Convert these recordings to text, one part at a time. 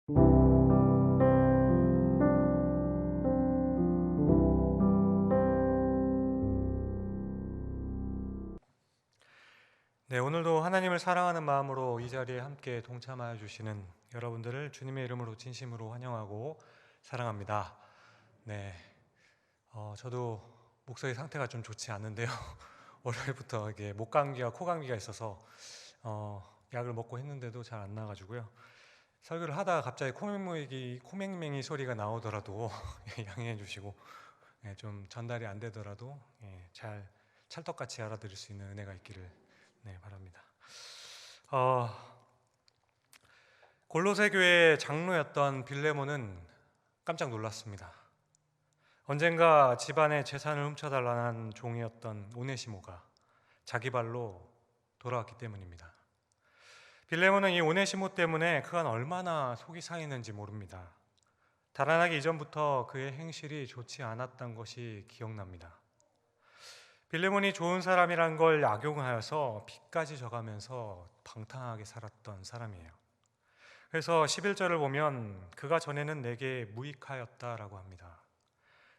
네, 오늘도 하나님을 사랑하는 마음으로 이 자리에 함께 동참하여 주시는 여러분들을 주님의 이름으로 진심으로 환영하고 사랑합니다. 네, 저도 목소리 상태가 좀 좋지 않는데요. 월요일부터 이게 목감기와 코감기가 있어서 약을 먹고 했는데도 잘 안 나가지고요. 설교를 하다가 갑자기 코맹맹이 소리가 나오더라도 양해해 주시고, 좀 전달이 안 되더라도 잘 찰떡같이 알아들을 수 있는 은혜가 있기를 바랍니다. 골로새 교회의 장로였던 빌레몬은 깜짝 놀랐습니다. 언젠가 집안의 재산을 훔쳐달라는 종이었던 오네시모가 자기 발로 돌아왔기 때문입니다. 빌레몬은 이 오네시모 때문에 그간 얼마나 속이 상했는지 모릅니다. 달아나기 이전부터 그의 행실이 좋지 않았던 것이 기억납니다. 빌레몬이 좋은 사람이란 걸 악용하여서 빚까지 져가면서 방탕하게 살았던 사람이에요. 그래서 11절을 보면 그가 전에는 내게 무익하였다라고 합니다.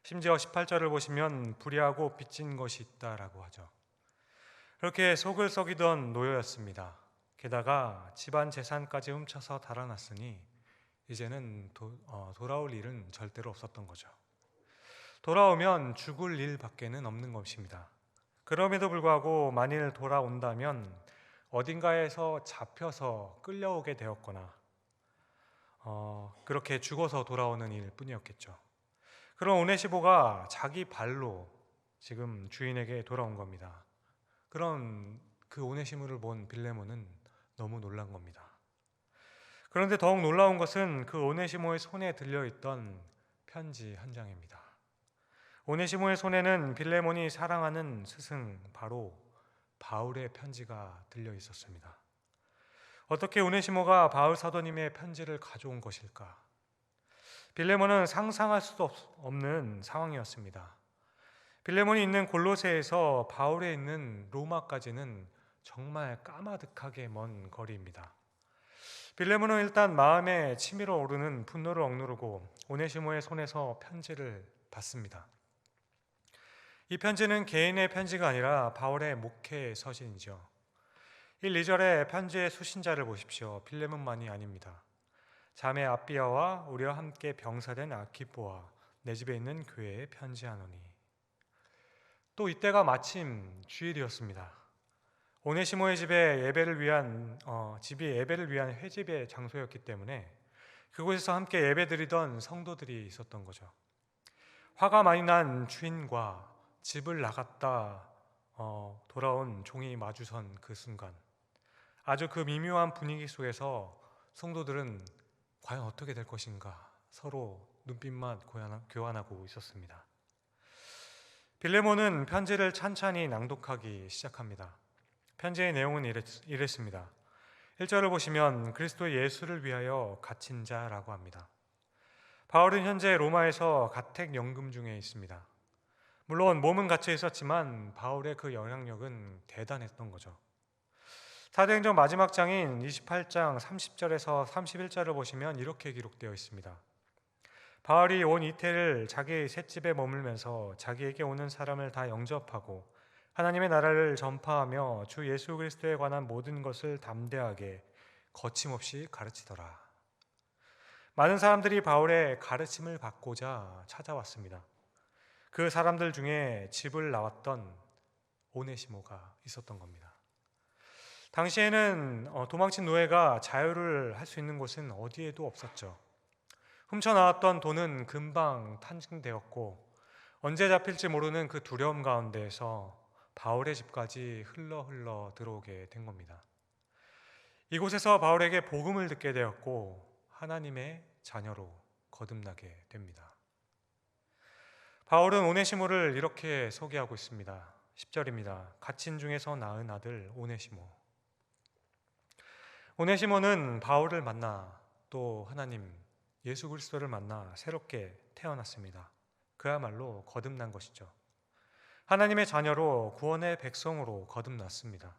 심지어 18절을 보시면 불의하고 빚진 것이 있다라고 하죠. 그렇게 속을 썩이던 노예였습니다. 게다가 집안 재산까지 훔쳐서 달아났으니 이제는 돌아올 일은 절대로 없었던 거죠. 돌아오면 죽을 일밖에는 없는 것입니다. 그럼에도 불구하고 만일 돌아온다면 어딘가에서 잡혀서 끌려오게 되었거나 그렇게 죽어서 돌아오는 일 뿐이었겠죠. 그런 오네시모가 자기 발로 지금 주인에게 돌아온 겁니다. 그런 그 오네시모를 본 빌레몬은 너무 놀란 겁니다. 그런데 더욱 놀라운 것은 그 오네시모의 손에 들려있던 편지 한 장입니다. 오네시모의 손에는 빌레몬이 사랑하는 스승 바로 바울의 편지가 들려 있었습니다. 어떻게 오네시모가 바울 사도님의 편지를 가져온 것일까? 빌레몬은 상상할 수도 없는 상황이었습니다. 빌레몬이 있는 골로새에서 바울에 있는 로마까지는 정말 까마득하게 먼 거리입니다. 빌레몬은 일단 마음에 치밀어 오르는 분노를 억누르고 오네시모의 손에서 편지를 받습니다. 이 편지는 개인의 편지가 아니라 바울의 목회 서신이죠. 1, 2절의 편지의 수신자를 보십시오. 빌레몬만이 아닙니다. 자매 아비아와 우리와 함께 병사된 아키포와 내 집에 있는 교회에 편지하노니. 또 이때가 마침 주일이었습니다. 오네시모의 집이 예배를 위한 회집의 장소였기 때문에 그곳에서 함께 예배드리던 성도들이 있었던 거죠. 화가 많이 난 주인과 집을 나갔다 돌아온 종이 마주선 그 순간, 아주 그 미묘한 분위기 속에서 성도들은 과연 어떻게 될 것인가 서로 눈빛만 교환하고 있었습니다. 빌레몬은 편지를 찬찬히 낭독하기 시작합니다. 편지의 내용은 이랬습니다. 1절을 보시면 그리스도 예수를 위하여 갇힌 자라고 합니다. 바울은 현재 로마에서 가택연금 중에 있습니다. 물론 몸은 갇혀 있었지만 바울의 그 영향력은 대단했던 거죠. 사도행전 마지막 장인 28장 30절에서 31절을 보시면 이렇게 기록되어 있습니다. 바울이 온 이태를 자기 셋집에 머물면서 자기에게 오는 사람을 다 영접하고 하나님의 나라를 전파하며 주 예수 그리스도에 관한 모든 것을 담대하게 거침없이 가르치더라. 많은 사람들이 바울의 가르침을 받고자 찾아왔습니다. 그 사람들 중에 집을 나왔던 오네시모가 있었던 겁니다. 당시에는 도망친 노예가 자유를 할 수 있는 곳은 어디에도 없었죠. 훔쳐나왔던 돈은 금방 탕진되었고 언제 잡힐지 모르는 그 두려움 가운데에서 바울의 집까지 흘러 들어오게 된 겁니다. 이곳에서 바울에게 복음을 듣게 되었고 하나님의 자녀로 거듭나게 됩니다. 바울은 오네시모를 이렇게 소개하고 있습니다. 10절입니다. 갇힌 중에서 낳은 아들 오네시모. 오네시모는 바울을 만나 또 하나님 예수 그리스도를 만나 새롭게 태어났습니다. 그야말로 거듭난 것이죠. 하나님의 자녀로 구원의 백성으로 거듭났습니다.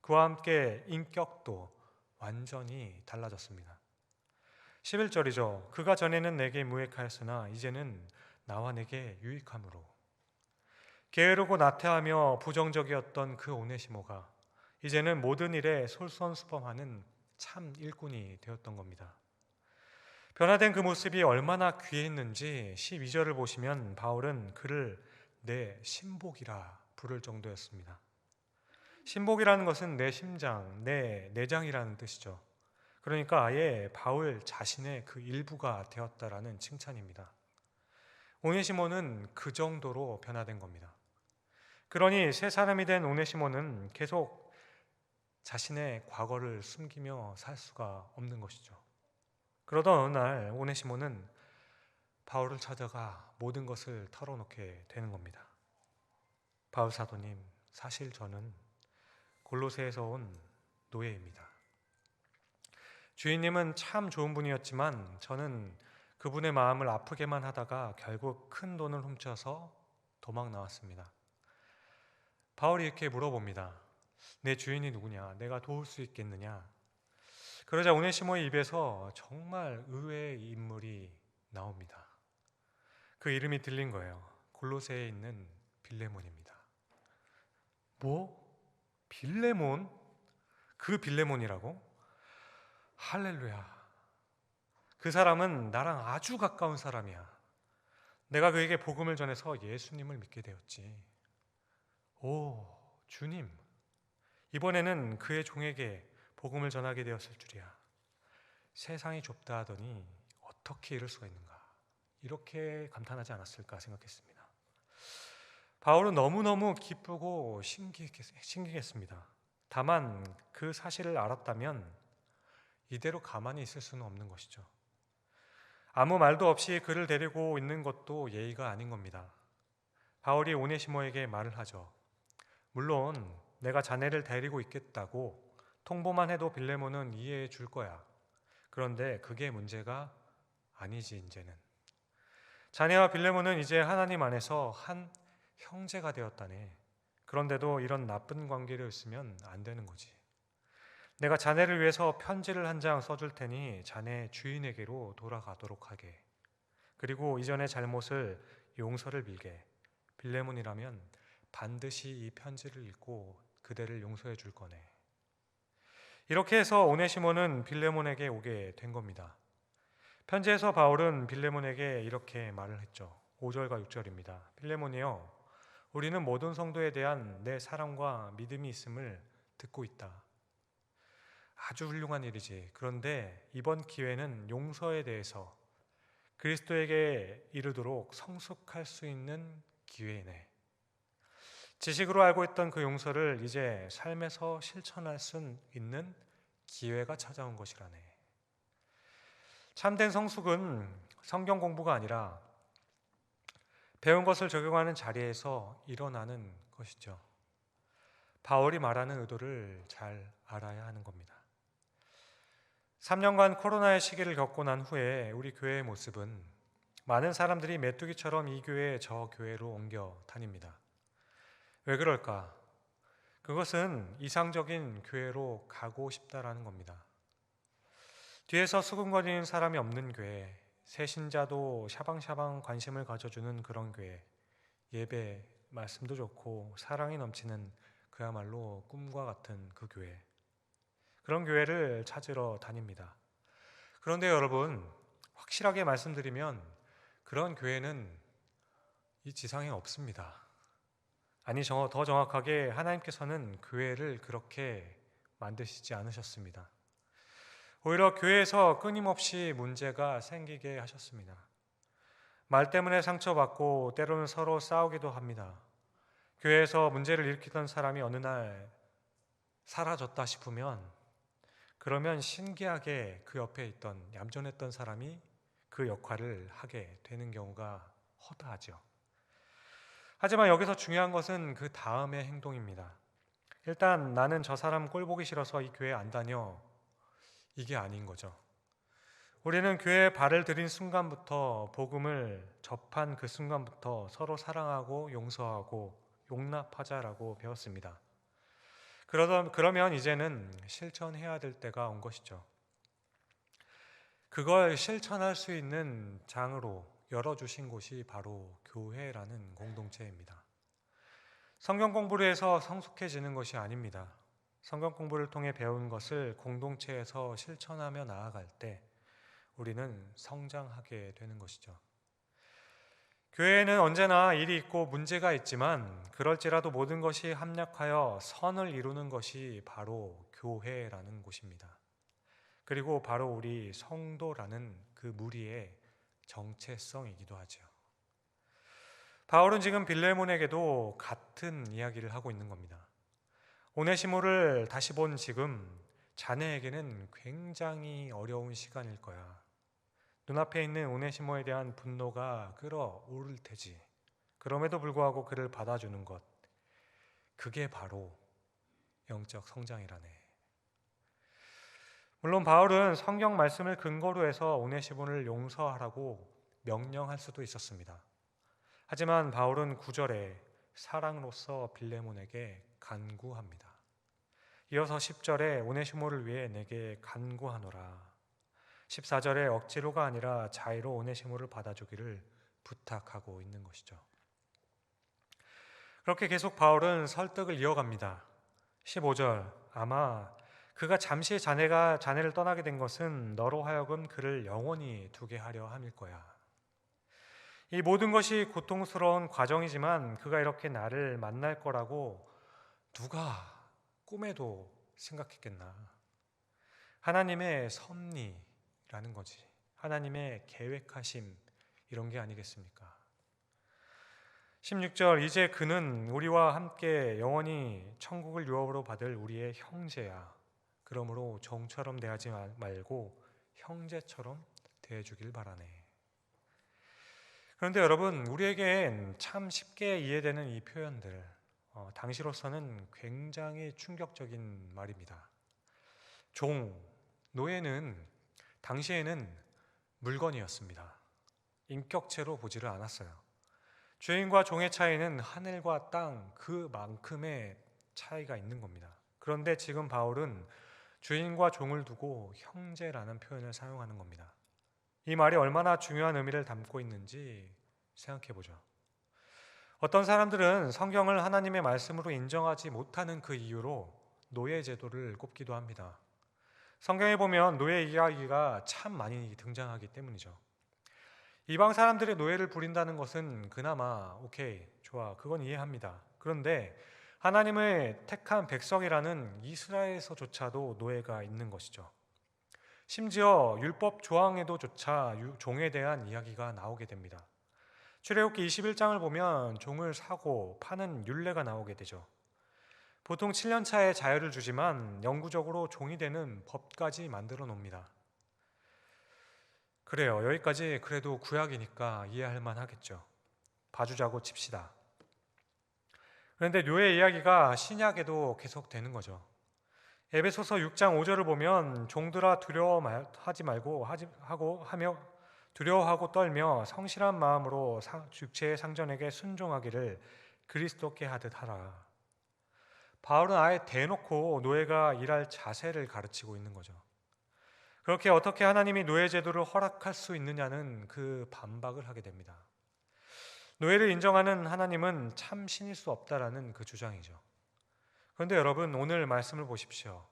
그와 함께 인격도 완전히 달라졌습니다. 11절이죠. 그가 전에는 내게 무익하였으나 이제는 나와 내게 유익함으로. 게으르고 나태하며 부정적이었던 그 오네시모가 이제는 모든 일에 솔선수범하는 참 일꾼이 되었던 겁니다. 변화된 그 모습이 얼마나 귀했는지 12절을 보시면 바울은 그를 내 신복이라 부를 정도였습니다. 신복이라는 것은 내 심장, 내 내장이라는 뜻이죠. 그러니까 아예 바울 자신의 그 일부가 되었다라는 칭찬입니다. 오네시모는 그 정도로 변화된 겁니다. 그러니 새 사람이 된 오네시모는 계속 자신의 과거를 숨기며 살 수가 없는 것이죠. 그러던 어느 날 오네시모는 바울을 찾아가 모든 것을 털어놓게 되는 겁니다. 바울 사도님, 사실 저는 골로새에서 온 노예입니다. 주인님은 참 좋은 분이었지만 저는 그분의 마음을 아프게만 하다가 결국 큰 돈을 훔쳐서 도망 나왔습니다. 바울이 이렇게 물어봅니다. 내 주인이 누구냐? 내가 도울 수 있겠느냐? 그러자 오네시모의 입에서 정말 의외의 인물이 나옵니다. 그 이름이 들린 거예요. 골로새에 있는 빌레몬입니다. 뭐? 빌레몬? 그 빌레몬이라고? 할렐루야. 그 사람은 나랑 아주 가까운 사람이야. 내가 그에게 복음을 전해서 예수님을 믿게 되었지. 오, 주님. 이번에는 그의 종에게 복음을 전하게 되었을 줄이야. 세상이 좁다 하더니 어떻게 이럴 수가 있는가. 이렇게 감탄하지 않았을까 생각했습니다. 바울은 너무너무 기쁘고 신기했습니다. 다만 그 사실을 알았다면 이대로 가만히 있을 수는 없는 것이죠. 아무 말도 없이 그를 데리고 있는 것도 예의가 아닌 겁니다. 바울이 오네시모에게 말을 하죠. 물론 내가 자네를 데리고 있겠다고 통보만 해도 빌레몬은 이해해 줄 거야. 그런데 그게 문제가 아니지 이제는. 자네와 빌레몬은 이제 하나님 안에서 한 형제가 되었다네. 그런데도 이런 나쁜 관계를 있으면 안 되는 거지. 내가 자네를 위해서 편지를 한 장 써줄 테니 자네 주인에게로 돌아가도록 하게. 그리고 이전의 잘못을 용서를 빌게. 빌레몬이라면 반드시 이 편지를 읽고 그대를 용서해 줄 거네. 이렇게 해서 오네시모는 빌레몬에게 오게 된 겁니다. 편지에서 바울은 빌레몬에게 이렇게 말을 했죠. 5절과 6절입니다. 빌레몬이여, 우리는 모든 성도에 대한 내 사랑과 믿음이 있음을 듣고 있다. 아주 훌륭한 일이지. 그런데 이번 기회는 용서에 대해서 그리스도에게 이르도록 성숙할 수 있는 기회네. 지식으로 알고 있던 그 용서를 이제 삶에서 실천할 수 있는 기회가 찾아온 것이라네. 참된 성숙은 성경 공부가 아니라 배운 것을 적용하는 자리에서 일어나는 것이죠. 바울이 말하는 의도를 잘 알아야 하는 겁니다. 3년간 코로나의 시기를 겪고 난 후에 우리 교회의 모습은 많은 사람들이 메뚜기처럼 이 교회 저 교회로 옮겨 다닙니다. 왜 그럴까? 그것은 이상적인 교회로 가고 싶다라는 겁니다. 뒤에서 수근거리는 사람이 없는 교회, 새신자도 샤방샤방 관심을 가져주는 그런 교회, 예배, 말씀도 좋고 사랑이 넘치는 그야말로 꿈과 같은 그 교회, 그런 교회를 찾으러 다닙니다. 그런데 여러분, 확실하게 말씀드리면 그런 교회는 이 지상에 없습니다. 아니, 더 정확하게 하나님께서는 교회를 그렇게 만드시지 않으셨습니다. 오히려 교회에서 끊임없이 문제가 생기게 하셨습니다. 말 때문에 상처받고 때로는 서로 싸우기도 합니다. 교회에서 문제를 일으키던 사람이 어느 날 사라졌다 싶으면 그러면 신기하게 그 옆에 있던 얌전했던 사람이 그 역할을 하게 되는 경우가 허다하죠. 하지만 여기서 중요한 것은 그 다음의 행동입니다. 일단 나는 저 사람 꼴 보기 싫어서 이 교회 안 다녀. 이게 아닌 거죠. 우리는 교회에 발을 들인 순간부터, 복음을 접한 그 순간부터 서로 사랑하고 용서하고 용납하자라고 배웠습니다. 그러면 이제는 실천해야 될 때가 온 것이죠. 그걸 실천할 수 있는 장으로 열어주신 곳이 바로 교회라는 공동체입니다. 성경 공부를 해서 성숙해지는 것이 아닙니다. 성경 공부를 통해 배운 것을 공동체에서 실천하며 나아갈 때 우리는 성장하게 되는 것이죠. 교회에는 언제나 일이 있고 문제가 있지만 그럴지라도 모든 것이 합력하여 선을 이루는 것이 바로 교회라는 곳입니다. 그리고 바로 우리 성도라는 그 무리의 정체성이기도 하죠. 바울은 지금 빌레몬에게도 같은 이야기를 하고 있는 겁니다. 오네시모를 다시 본 지금 자네에게는 굉장히 어려운 시간일 거야. 눈앞에 있는 오네시모에 대한 분노가 끓어오를 테지. 그럼에도 불구하고 그를 받아주는 것, 그게 바로 영적 성장이라네. 물론 바울은 성경 말씀을 근거로 해서 오네시모를 용서하라고 명령할 수도 있었습니다. 하지만 바울은 9절에 사랑으로서 빌레몬에게 간구합니다. 이어서 10절에 오네시모를 위해 내게 간구하노라. 14절에 억지로가 아니라 자의로 오네시모를 받아주기를 부탁하고 있는 것이죠. 그렇게 계속 바울은 설득을 이어갑니다. 15절, 아마 그가 잠시 자네를 떠나게 된 것은 너로 하여금 그를 영원히 두게 하려 함일 거야. 이 모든 것이 고통스러운 과정이지만 그가 이렇게 나를 만날 거라고 누가 꿈에도 생각했겠나. 하나님의 섭리라는 거지. 하나님의 계획하심, 이런 게 아니겠습니까? 16절, 이제 그는 우리와 함께 영원히 천국을 유업으로 받을 우리의 형제야. 그러므로 종처럼 대하지 말고 형제처럼 대해주길 바라네. 그런데 여러분, 우리에겐 참 쉽게 이해되는 이 표현들, 당시로서는 굉장히 충격적인 말입니다. 노예는 당시에는 물건이었습니다. 인격체로 보지를 않았어요. 주인과 종의 차이는 하늘과 땅 그만큼의 차이가 있는 겁니다. 그런데 지금 바울은 주인과 종을 두고 형제라는 표현을 사용하는 겁니다. 이 말이 얼마나 중요한 의미를 담고 있는지 생각해 보죠. 어떤 사람들은 성경을 하나님의 말씀으로 인정하지 못하는 그 이유로 노예 제도를 꼽기도 합니다. 성경에 보면 노예 이야기가 참 많이 등장하기 때문이죠. 이방 사람들의 노예를 부린다는 것은 그나마 오케이, 좋아, 그건 이해합니다. 그런데 하나님의 택한 백성이라는 이스라엘에서조차도 노예가 있는 것이죠. 심지어 율법 조항에도조차 종에 대한 이야기가 나오게 됩니다. 출애굽기 21장을 보면 종을 사고 파는 율례가 나오게 되죠. 보통 7년 차에 자유를 주지만 영구적으로 종이 되는 법까지 만들어 놓습니다. 그래요. 여기까지 그래도 구약이니까 이해할 만하겠죠. 봐주자고 칩시다. 그런데 노예 이야기가 신약에도 계속되는 거죠. 에베소서 6장 5절을 보면 종들아 두려워하고 떨며 성실한 마음으로 육체의 상전에게 순종하기를 그리스도께 하듯 하라. 바울은 아예 대놓고 노예가 일할 자세를 가르치고 있는 거죠. 그렇게 어떻게 하나님이 노예 제도를 허락할 수 있느냐는 그 반박을 하게 됩니다. 노예를 인정하는 하나님은 참 신일 수 없다라는 그 주장이죠. 그런데 여러분, 오늘 말씀을 보십시오.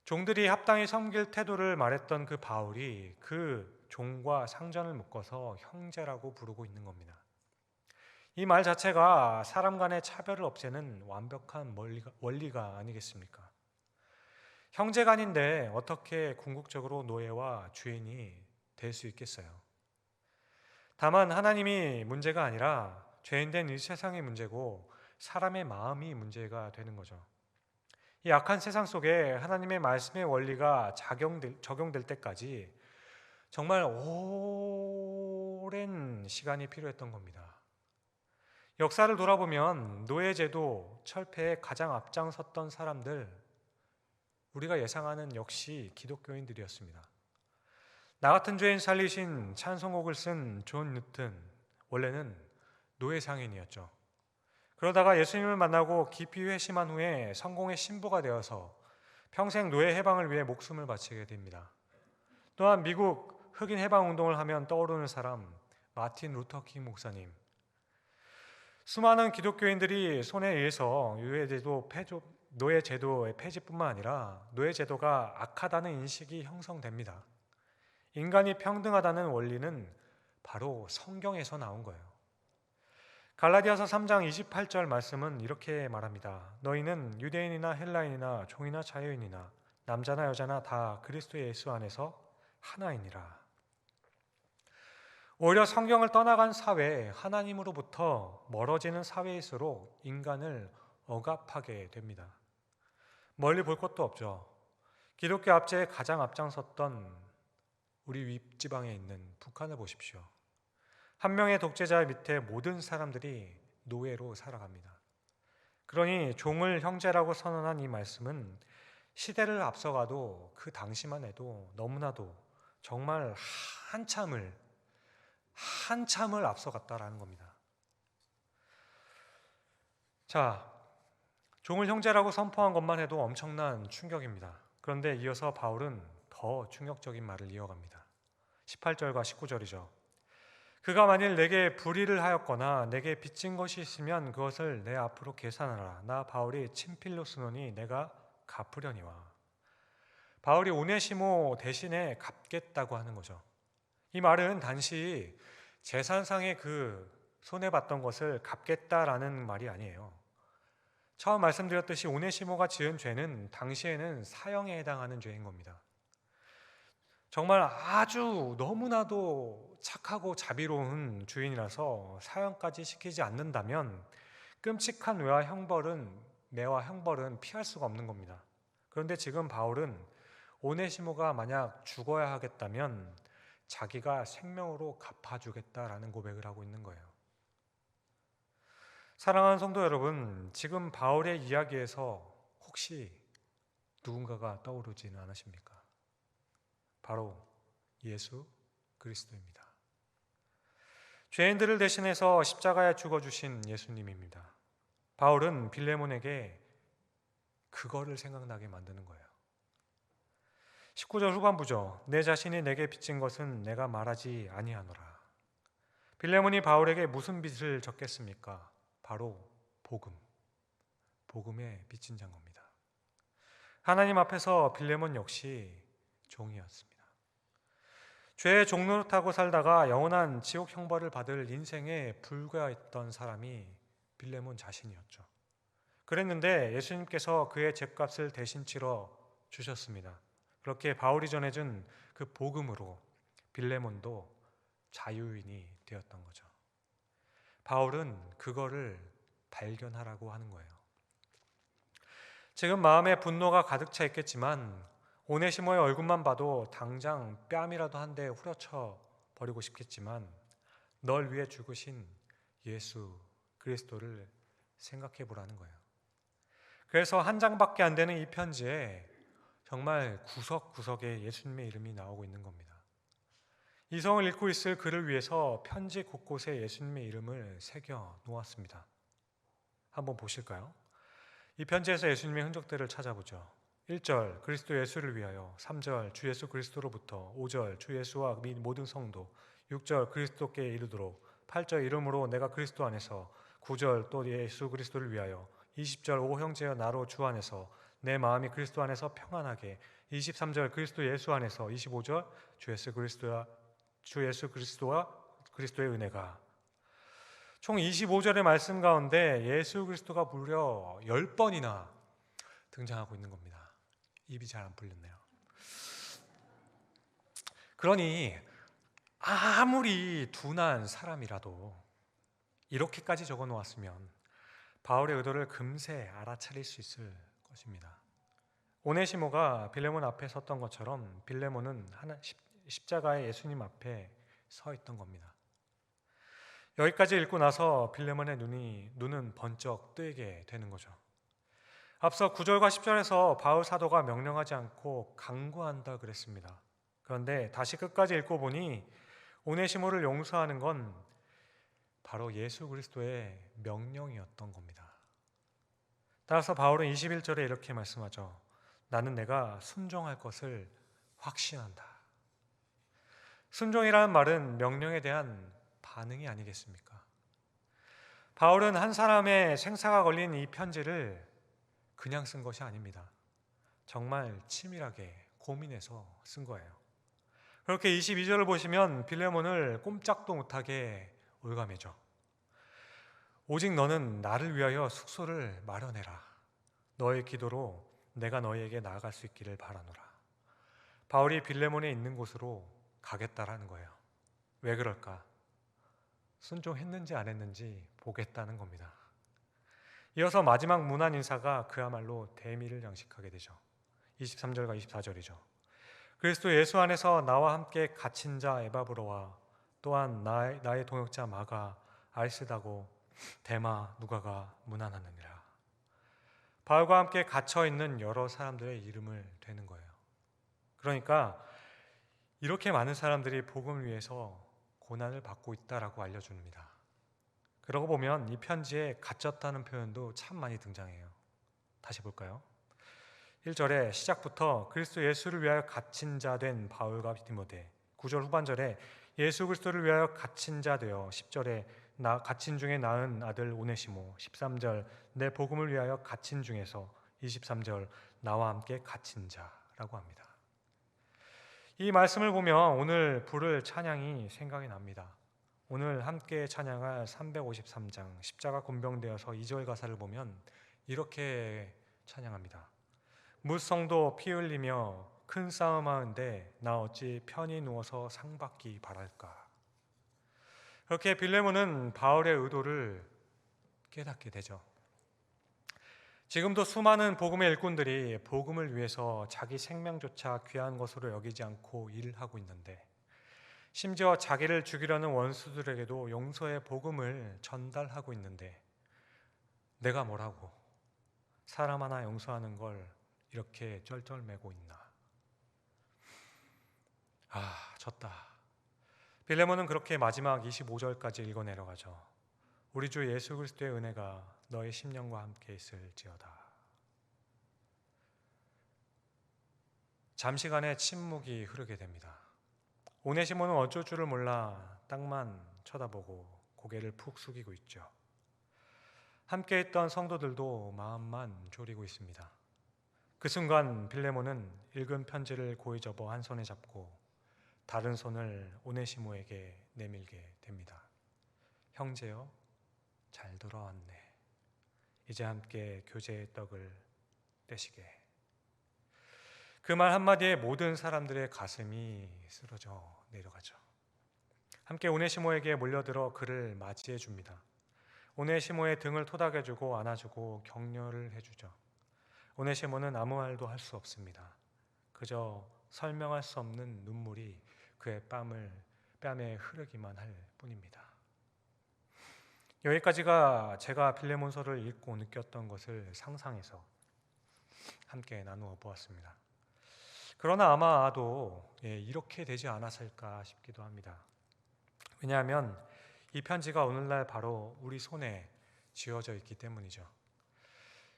종들이 합당히 섬길 태도를 말했던 그 바울이 그 종과 상전을 묶어서 형제라고 부르고 있는 겁니다. 이 말 자체가 사람 간의 차별을 없애는 완벽한 원리가 아니겠습니까? 형제간인데 어떻게 궁극적으로 노예와 주인이 될 수 있겠어요? 다만 하나님이 문제가 아니라 죄인된 이 세상의 문제고 사람의 마음이 문제가 되는 거죠. 이 악한 세상 속에 하나님의 말씀의 원리가 적용될 때까지 정말 오랜 시간이 필요했던 겁니다. 역사를 돌아보면 노예제도 철폐에 가장 앞장섰던 사람들, 우리가 예상하는 역시 기독교인들이었습니다. 나 같은 죄인 살리신 찬송곡을 쓴 존 뉴튼, 원래는 노예 상인이었죠. 그러다가 예수님을 만나고 깊이 회심한 후에 성공의 신부가 되어서 평생 노예 해방을 위해 목숨을 바치게 됩니다. 또한 미국 흑인 해방 운동을 하면 떠오르는 사람 마틴 루터 킹 목사님. 수많은 기독교인들이 손에 의해서 노예제도의 폐지뿐만 아니라 노예제도가 악하다는 인식이 형성됩니다. 인간이 평등하다는 원리는 바로 성경에서 나온 거예요. 갈라디아서 3장 28절 말씀은 이렇게 말합니다. 너희는 유대인이나 헬라인이나 종이나 자유인이나 남자나 여자나 다 그리스도 예수 안에서 하나이니라. 오히려 성경을 떠나간 사회, 하나님으로부터 멀어지는 사회일수록 인간을 억압하게 됩니다. 멀리 볼 것도 없죠. 기독교 압제에 가장 앞장섰던 우리 윗지방에 있는 북한을 보십시오. 한 명의 독재자 밑에 모든 사람들이 노예로 살아갑니다. 그러니 종을 형제라고 선언한 이 말씀은 시대를 앞서가도 그 당시만 해도 너무나도 정말 한참을 앞서갔다라는 겁니다. 자, 종을 형제라고 선포한 것만 해도 엄청난 충격입니다. 그런데 이어서 바울은 더 충격적인 말을 이어갑니다. 18절과 19절이죠. 그가 만일 내게 불의를 하였거나 내게 빚진 것이 있으면 그것을 내 앞으로 계산하라. 나 바울이 친필로 쓰노니 내가 갚으려니와. 바울이 오네시모 대신에 갚겠다고 하는 거죠. 이 말은 단지 재산상의 그 손해봤던 것을 갚겠다라는 말이 아니에요. 처음 말씀드렸듯이 오네시모가 지은 죄는 당시에는 사형에 해당하는 죄인 겁니다. 정말 아주 너무나도 착하고 자비로운 주인이라서 사형까지 시키지 않는다면 끔찍한 매와 형벌은 피할 수가 없는 겁니다. 그런데 지금 바울은 오네시모가 만약 죽어야 하겠다면 자기가 생명으로 갚아주겠다라는 고백을 하고 있는 거예요. 사랑하는 성도 여러분, 지금 바울의 이야기에서 혹시 누군가가 떠오르지는 않으십니까? 바로 예수 그리스도입니다. 죄인들을 대신해서 십자가에 죽어주신 예수님입니다. 바울은 빌레몬에게 그거를 생각나게 만드는 거예요. 19절 후반부죠. 내 자신이 내게 빚진 것은 내가 말하지 아니하노라. 빌레몬이 바울에게 무슨 빚을 졌겠습니까? 바로 복음에 빚진 자인 겁니다. 하나님 앞에서 빌레몬 역시 종이었습니다. 죄의 종노릇하고 살다가 영원한 지옥 형벌을 받을 인생에 불과했던 사람이 빌레몬 자신이었죠. 그랬는데 예수님께서 그의 죗값을 대신 치러 주셨습니다. 그렇게 바울이 전해준 그 복음으로 빌레몬도 자유인이 되었던 거죠. 바울은 그거를 발견하라고 하는 거예요. 지금 마음에 분노가 가득 차 있겠지만 오네시모의 얼굴만 봐도 당장 뺨이라도 한 대 후려쳐 버리고 싶겠지만 널 위해 죽으신 예수 그리스도를 생각해 보라는 거예요. 그래서 한 장밖에 안 되는 이 편지에 정말 구석구석에 예수님의 이름이 나오고 있는 겁니다. 이 성을 읽고 있을 그를 위해서 편지 곳곳에 예수님의 이름을 새겨 놓았습니다. 한번 보실까요? 이 편지에서 예수님의 흔적들을 찾아보죠. 1절 그리스도 예수를 위하여, 3절 주 예수 그리스도로부터, 5절 주 예수와 및 모든 성도, 6절 그리스도께 이르도록, 8절 이름으로 내가 그리스도 안에서, 9절 또 예수 그리스도를 위하여, 20절 오 형제여 나로 주 안에서 내 마음이 그리스도 안에서 평안하게, 23절 그리스도 예수 안에서, 25절 주 예수 그리스도와 그리스도의 은혜가. 총 25절의 말씀 가운데 예수 그리스도가 무려 10번이나 등장하고 있는 겁니다. 입이 잘 안 풀렸네요. 그러니 아무리 둔한 사람이라도 이렇게까지 적어 놓았으면 바울의 의도를 금세 알아차릴 수 있을 것입니다. 오네시모가 빌레몬 앞에 섰던 것처럼 빌레몬은 십자가의 예수님 앞에 서 있던 겁니다. 여기까지 읽고 나서 빌레몬의 눈은 번쩍 뜨게 되는 거죠. 앞서 9절과 10절에서 바울 사도가 명령하지 않고 강구한다 그랬습니다. 그런데 다시 끝까지 읽고 보니 오네시모를 용서하는 건 바로 예수 그리스도의 명령이었던 겁니다. 따라서 바울은 21절에 이렇게 말씀하죠. 나는 내가 순종할 것을 확신한다. 순종이라는 말은 명령에 대한 반응이 아니겠습니까? 바울은 한 사람의 생사가 걸린 이 편지를 그냥 쓴 것이 아닙니다. 정말 치밀하게 고민해서 쓴 거예요. 그렇게 22절을 보시면 빌레몬을 꼼짝도 못하게 올가매죠. 오직 너는 나를 위하여 숙소를 마련해라. 너의 기도로 내가 너희에게 나아갈 수 있기를 바라노라. 바울이 빌레몬에 있는 곳으로 가겠다라는 거예요. 왜 그럴까? 순종했는지 안 했는지 보겠다는 겁니다. 이어서 마지막 문안 인사가 그야말로 대미를 장식하게 되죠. 23절과 24절이죠. 그리스도 예수 안에서 나와 함께 갇힌 자 에바브로와 또한 나의 동역자 마가, 알스다고, 데마, 누가가 문안하느니라. 바울과 함께 갇혀 있는 여러 사람들의 이름을 대는 거예요. 그러니까 이렇게 많은 사람들이 복음을 위해서 고난을 받고 있다라고 알려줍니다. 그러고 보면 이 편지에 갇혔다는 표현도 참 많이 등장해요. 다시 볼까요? 1절에 시작부터 그리스도 예수를 위하여 갇힌 자 된 바울과 디모데, 9절 후반절에 예수 그리스도를 위하여 갇힌 자 되어, 10절에 갇힌 중에 낳은 아들 오네시모, 13절 내 복음을 위하여 갇힌 중에서, 23절 나와 함께 갇힌 자라고 합니다. 이 말씀을 보면 오늘 부를 찬양이 생각이 납니다. 오늘 함께 찬양할 353장 십자가 곤병되어서 2절 가사를 보면 이렇게 찬양합니다. 무성도 피 흘리며 큰 싸움하는데 나 어찌 편히 누워서 상받기 바랄까. 그렇게 빌레몬은 바울의 의도를 깨닫게 되죠. 지금도 수많은 복음의 일꾼들이 복음을 위해서 자기 생명조차 귀한 것으로 여기지 않고 일을 하고 있는데, 심지어 자기를 죽이려는 원수들에게도 용서의 복음을 전달하고 있는데, 내가 뭐라고 사람 하나 용서하는 걸 이렇게 쩔쩔매고 있나. 졌다. 빌레몬은 그렇게 마지막 25절까지 읽어 내려가죠. 우리 주 예수 그리스도의 은혜가 너의 심령과 함께 있을지어다. 잠시간의 침묵이 흐르게 됩니다. 오네시모는 어쩔 줄을 몰라 땅만 쳐다보고 고개를 푹 숙이고 있죠. 함께 있던 성도들도 마음만 졸이고 있습니다. 그 순간 빌레몬은 읽은 편지를 고이 접어 한 손에 잡고 다른 손을 오네시모에게 내밀게 됩니다. 형제여, 잘 돌아왔네. 이제 함께 교제의 떡을 떼시게. 그 말 한마디에 모든 사람들의 가슴이 쓰러져 내려가죠. 함께 오네시모에게 몰려들어 그를 맞이해 줍니다. 오네시모의 등을 토닥여주고 안아주고 격려를 해주죠. 오네시모는 아무 말도 할 수 없습니다. 그저 설명할 수 없는 눈물이 그의 뺨에 흐르기만 할 뿐입니다. 여기까지가 제가 빌레몬서를 읽고 느꼈던 것을 상상해서 함께 나누어 보았습니다. 그러나 아마도 이렇게 되지 않았을까 싶기도 합니다. 왜냐하면 이 편지가 오늘날 바로 우리 손에 쥐어져 있기 때문이죠.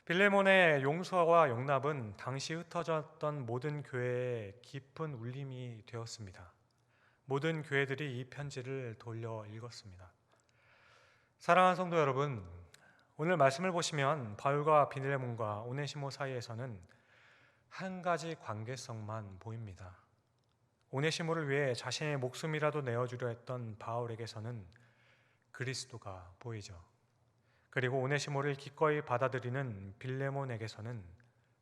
빌레몬의 용서와 용납은 당시 흩어졌던 모든 교회의 깊은 울림이 되었습니다. 모든 교회들이 이 편지를 돌려 읽었습니다. 사랑하는 성도 여러분, 오늘 말씀을 보시면 바울과 빌레몬과 오네시모 사이에서는 한 가지 관계성만 보입니다. 오네시모를 위해 자신의 목숨이라도 내어주려 했던 바울에게서는 그리스도가 보이죠. 그리고 오네시모를 기꺼이 받아들이는 빌레몬에게서는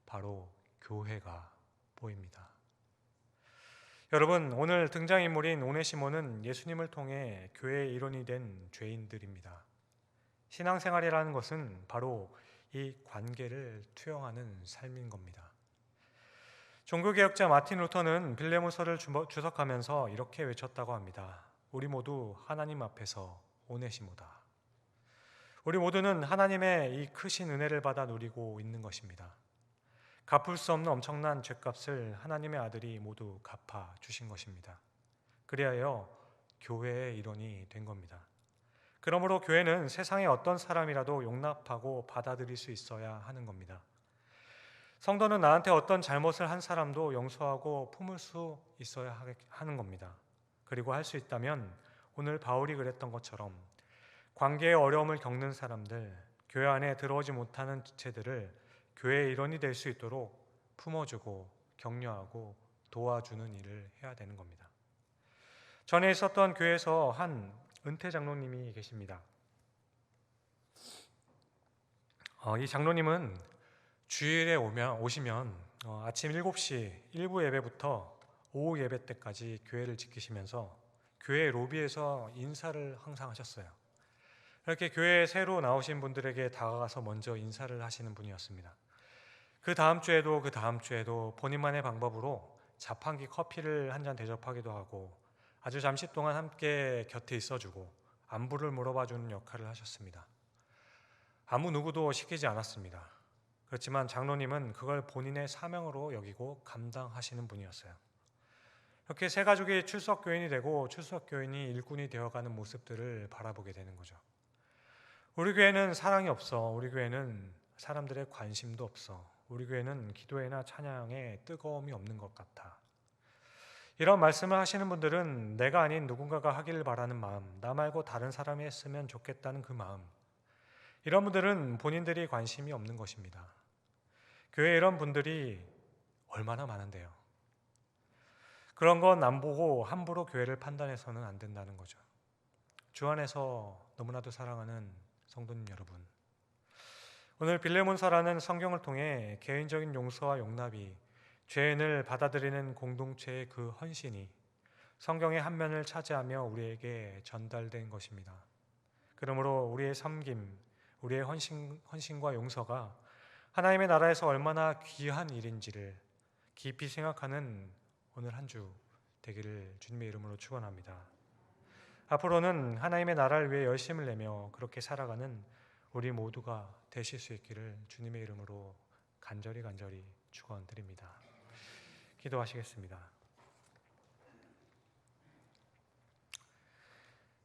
바로 교회가 보입니다. 여러분, 오늘 등장인물인 오네시모는 예수님을 통해 교회의 일원이 된 죄인들입니다. 신앙생활이라는 것은 바로 이 관계를 투영하는 삶인 겁니다. 종교개혁자 마틴 루터는 빌레몬서를 주석하면서 이렇게 외쳤다고 합니다. 우리 모두 하나님 앞에서 오네시모다. 우리 모두는 하나님의 이 크신 은혜를 받아 누리고 있는 것입니다. 갚을 수 없는 엄청난 죗값을 하나님의 아들이 모두 갚아 주신 것입니다. 그리하여 교회의 일원이 된 겁니다. 그러므로 교회는 세상의 어떤 사람이라도 용납하고 받아들일 수 있어야 하는 겁니다. 성도는 나한테 어떤 잘못을 한 사람도 용서하고 품을 수 있어야 하는 겁니다. 그리고 할 수 있다면 오늘 바울이 그랬던 것처럼 관계의 어려움을 겪는 사람들, 교회 안에 들어오지 못하는 지체들을 교회의 일원이 될 수 있도록 품어주고 격려하고 도와주는 일을 해야 되는 겁니다. 전에 있었던 교회에서 한 은퇴 장로님이 계십니다. 이 장로님은 주일에 오시면 아침 7시 일부 예배부터 오후 예배 때까지 교회를 지키시면서 교회 로비에서 인사를 항상 하셨어요. 이렇게 교회에 새로 나오신 분들에게 다가가서 먼저 인사를 하시는 분이었습니다. 그 다음 주에도 본인만의 방법으로 자판기 커피를 한 잔 대접하기도 하고 아주 잠시 동안 함께 곁에 있어주고 안부를 물어봐주는 역할을 하셨습니다. 아무 누구도 시키지 않았습니다. 그렇지만 장로님은 그걸 본인의 사명으로 여기고 감당하시는 분이었어요. 이렇게 세 가족이 출석교인이 되고 출석교인이 일꾼이 되어가는 모습들을 바라보게 되는 거죠. 우리 교회는 사랑이 없어. 우리 교회는 사람들의 관심도 없어. 우리 교회는 기도회나 찬양에 뜨거움이 없는 것 같아. 이런 말씀을 하시는 분들은 내가 아닌 누군가가 하기를 바라는 마음, 나 말고 다른 사람이 했으면 좋겠다는 그 마음, 이런 분들은 본인들이 관심이 없는 것입니다. 교회에 이런 분들이 얼마나 많은데요. 그런 건 안 보고 함부로 교회를 판단해서는 안 된다는 거죠. 주 안에서 너무나도 사랑하는 성도님 여러분, 오늘 빌레몬서라는 성경을 통해 개인적인 용서와 용납이 죄인을 받아들이는 공동체의 그 헌신이 성경의 한 면을 차지하며 우리에게 전달된 것입니다. 그러므로 우리의 섬김, 우리의 헌신과 용서가 하나님의 나라에서 얼마나 귀한 일인지를 깊이 생각하는 오늘 한 주 되기를 주님의 이름으로 축원합니다. 앞으로는 하나님의 나라를 위해 열심을 내며 그렇게 살아가는 우리 모두가 되실 수 있기를 주님의 이름으로 간절히 축원드립니다. 기도하시겠습니다.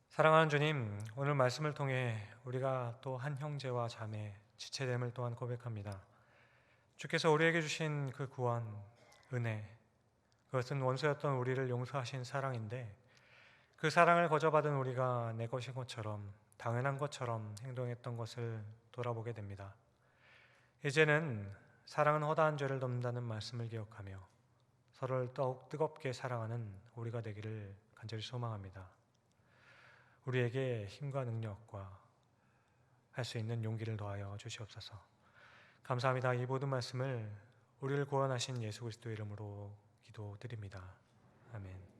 사랑하는 주님, 오늘 말씀을 통해 우리가 또 한 형제와 자매, 지체됨을 또한 고백합니다. 주께서 우리에게 주신 그 구원, 은혜, 그것은 원수였던 우리를 용서하신 사랑인데 그 사랑을 거저받은 우리가 내 것인 것처럼, 당연한 것처럼 행동했던 것을 돌아보게 됩니다. 이제는 사랑은 허다한 죄를 덮는다는 말씀을 기억하며 서로를 더욱 뜨겁게 사랑하는 우리가 되기를 간절히 소망합니다. 우리에게 힘과 능력과 할 수 있는 용기를 더하여 주시옵소서. 감사합니다. 이 모든 말씀을 우리를 구원하신 예수 그리스도의 이름으로 기도드립니다. 아멘.